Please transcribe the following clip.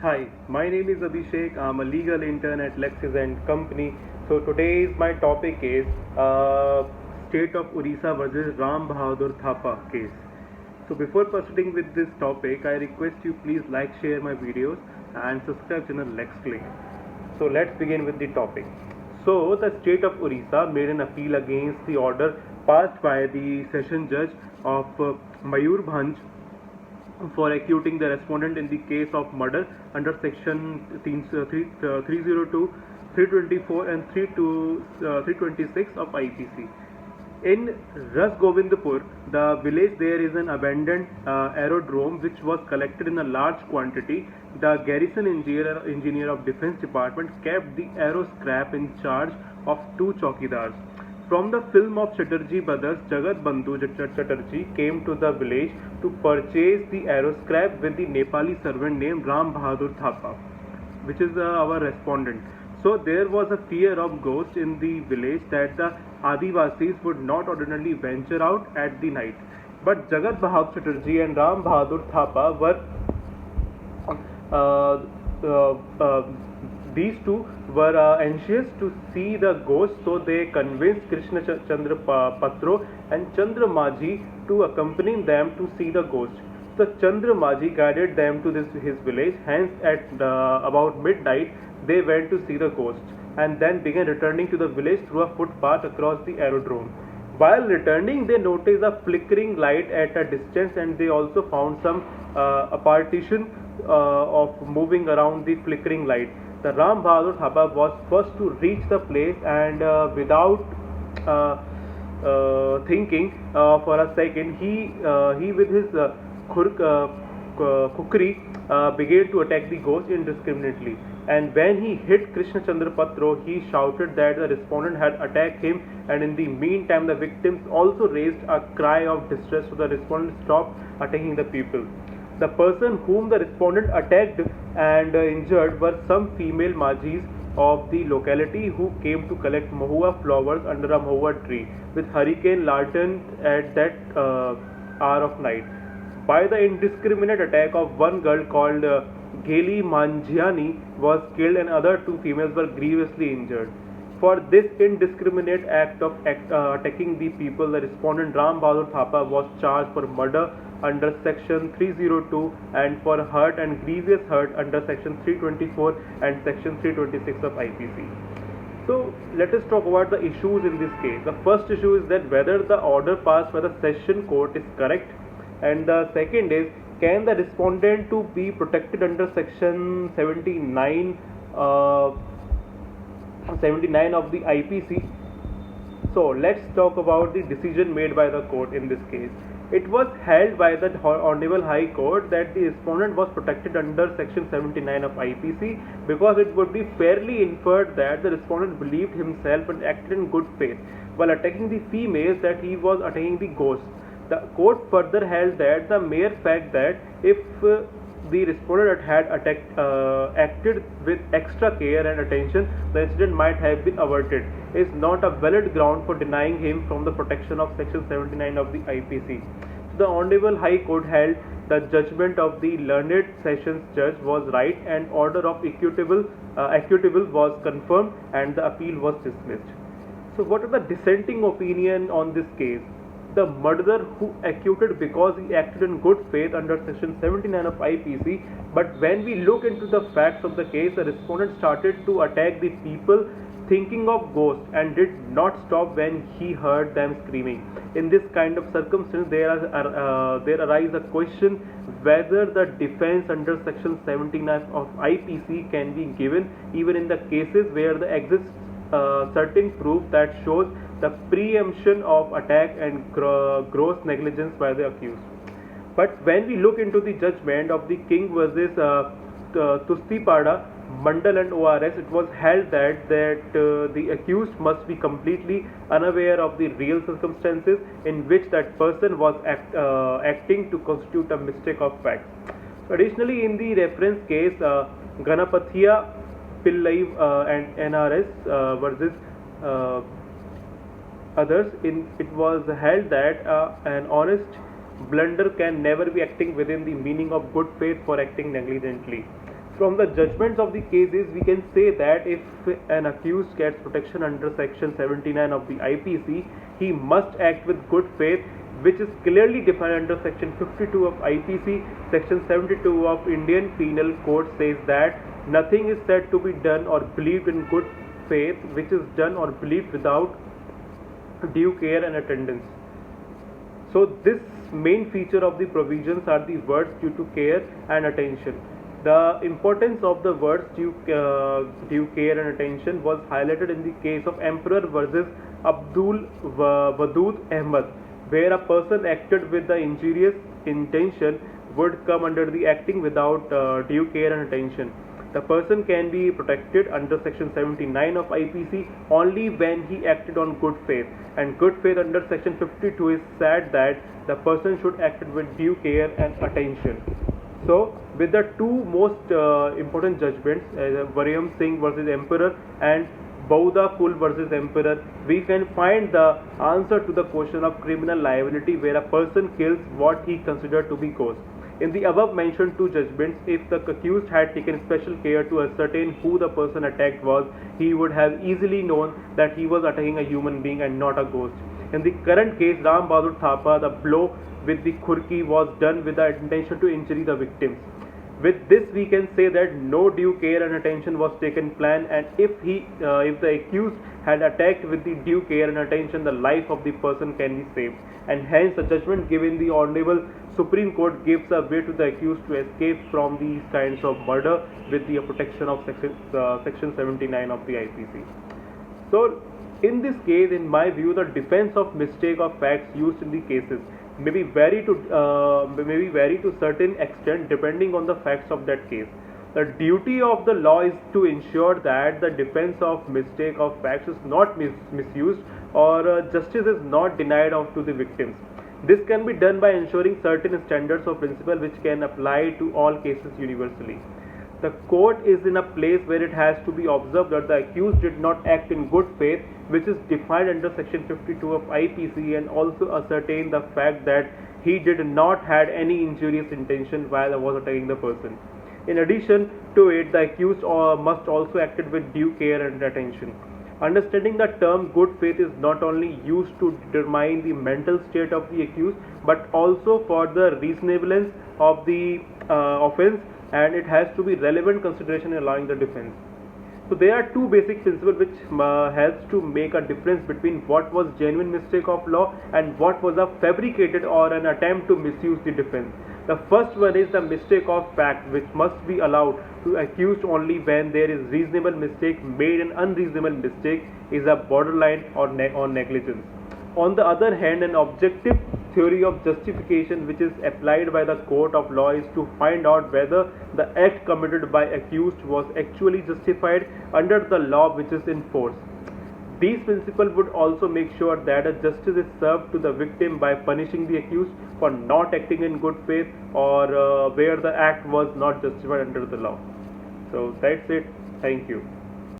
Hi, my name is Abhishek. I'm a legal intern at Lexis and Company. So today's my topic is State of Odisha versus Ram Bahadur Thapa case. So before proceeding with this topic, I request you please like, share my videos and subscribe channel Lex Click. So let's begin with the topic. So the state of Odisha made an appeal against the order passed by the session judge of Mayurbhanj for acquitting the respondent in the case of murder under section 302, 324 and 326 of IPC. In Rasgovindpur, the village, there is an abandoned aerodrome which was collected in a large quantity. The garrison engineer of Defence Department kept the aero scrap in charge of two chowkidars. From the film of Chatterjee brothers, Jagat Bandhu Chatterjee came to the village to purchase the aero scrap with the Nepali servant named Ram Bahadur Thapa, which is our respondent. So there was a fear of ghosts in the village that the Adivasis would not ordinarily venture out at the night. But Jagat Bahadur Chatterjee and Ram Bahadur Thapa were uh, uh, uh, these two were anxious to see the ghost, so they convinced Krishna Chandra Patro and Chandra Maji to accompany them to see the ghost. So Chandra Maji guided them to his village. Hence, at about midnight, they went to see the ghost and then began returning to the village through a footpath across the aerodrome. While returning, they noticed a flickering light at a distance, and they also found some a partition of moving around the flickering light. The Ram Bahadur Thapa was first to reach the place, and without uh, thinking for a second, he with his kukri began to attack the ghost indiscriminately. And when he hit Krishna Chandra Patro, he shouted that the respondent had attacked him, and in the meantime, the victims also raised a cry of distress, so the respondent stopped attacking the people. The person whom the respondent attacked and injured were some female Majis of the locality who came to collect mahua flowers under a mahua tree with hurricane lantern at that hour of night. By the indiscriminate attack of one girl called Gheli Manjiani was killed and other two females were grievously injured. For this indiscriminate act of attacking the people, the respondent Ram Bahadur Thapa was charged for murder under section 302 and for hurt and grievous hurt under section 324 and section 326 of IPC. So let us talk about the issues in this case. The first issue is that whether the order passed by the session court is correct, and the second is, can the respondent to be protected under section 79 of the IPC. So let's talk about the decision made by the court in this case. It was held by the Honorable High Court that the respondent was protected under section 79 of IPC because it would be fairly inferred that the respondent believed himself and acted in good faith while attacking the females, that he was attacking the ghosts. The court further held that the mere fact that if the respondent had acted with extra care and attention, the incident might have been averted, is not a valid ground for denying him from the protection of section 79 of the IPC. So the Honorable High Court held the judgment of the learned sessions judge was right, and order of equitable was confirmed, and the appeal was dismissed. So what are the dissenting opinion on this case? The murderer who acquitted because he acted in good faith under section 79 of IPC, but when we look into the facts of the case, the respondent started to attack the people thinking of ghosts and did not stop when he heard them screaming. In this kind of circumstance, there arises a question whether the defense under section 79 of IPC can be given even in the cases where there exists certain proof that shows the preemption of attack and gross negligence by the accused. But when we look into the judgment of the King versus Tustipada, Mandal and ORS, it was held that the accused must be completely unaware of the real circumstances in which that person was acting to constitute a mistake of fact. So additionally, in the reference case, Ganapathia Pillai and NRS versus others, it was held that an honest blunder can never be acting within the meaning of good faith for acting negligently. From the judgments of the cases, we can say that if an accused gets protection under section 79 of the IPC, he must act with good faith, which is clearly defined under section 52 of IPC. Section 72 of Indian Penal Code says that nothing is said to be done or believed in good faith which is done or believed without due care and attendance. So this main feature of the provisions are the words due to care and attention. The importance of the words due care and attention was highlighted in the case of Emperor versus Abdul Wadud Ahmad, where a person acted with the injurious intention would come under the acting without due care and attention. The person can be protected under section 79 of IPC only when he acted on good faith, and good faith under section 52 is said that the person should act with due care and attention. So with the two most important judgments, Variam Singh versus Emperor and Bauda Kul versus Emperor, we can find the answer to the question of criminal liability where a person kills what he considered to be cause. In the above mentioned two judgments, if the accused had taken special care to ascertain who the person attacked was, he would have easily known that he was attacking a human being and not a ghost. In the current case, Ram Bahadur Thapa, the blow with the khurki was done with the intention to injure the victims. With this, we can say that no due care and attention was taken plan, and if the accused had attacked with the due care and attention, the life of the person can be saved, and hence the judgment given the Honorable Supreme Court gives a way to the accused to escape from these kinds of murder with the protection of section 79 of the IPC. So, in this case, in my view, the defense of mistake of facts used in the cases may vary to certain extent depending on the facts of that case. The duty of the law is to ensure that the defense of mistake of facts is not misused or justice is not denied to the victims. This can be done by ensuring certain standards or principles which can apply to all cases universally. The court is in a place where it has to be observed that the accused did not act in good faith, which is defined under section 52 of IPC, and also ascertain the fact that he did not had any injurious intention while was attacking the person. In addition to it, the accused must also acted with due care and attention. Understanding the term good faith is not only used to determine the mental state of the accused, but also for the reasonableness of the offense, and it has to be relevant consideration in allowing the defense. So there are two basic principles which helps to make a difference between what was genuine mistake of law and what was a fabricated or an attempt to misuse the defense. The first one is the mistake of fact, which must be allowed to accused only when there is reasonable mistake made, and unreasonable mistake is a borderline or negligence. On the other hand, an objective theory of justification which is applied by the court of law is to find out whether the act committed by accused was actually justified under the law which is in force. These principles would also make sure that a justice is served to the victim by punishing the accused for not acting in good faith or where the act was not justified under the law. So that's it. Thank you.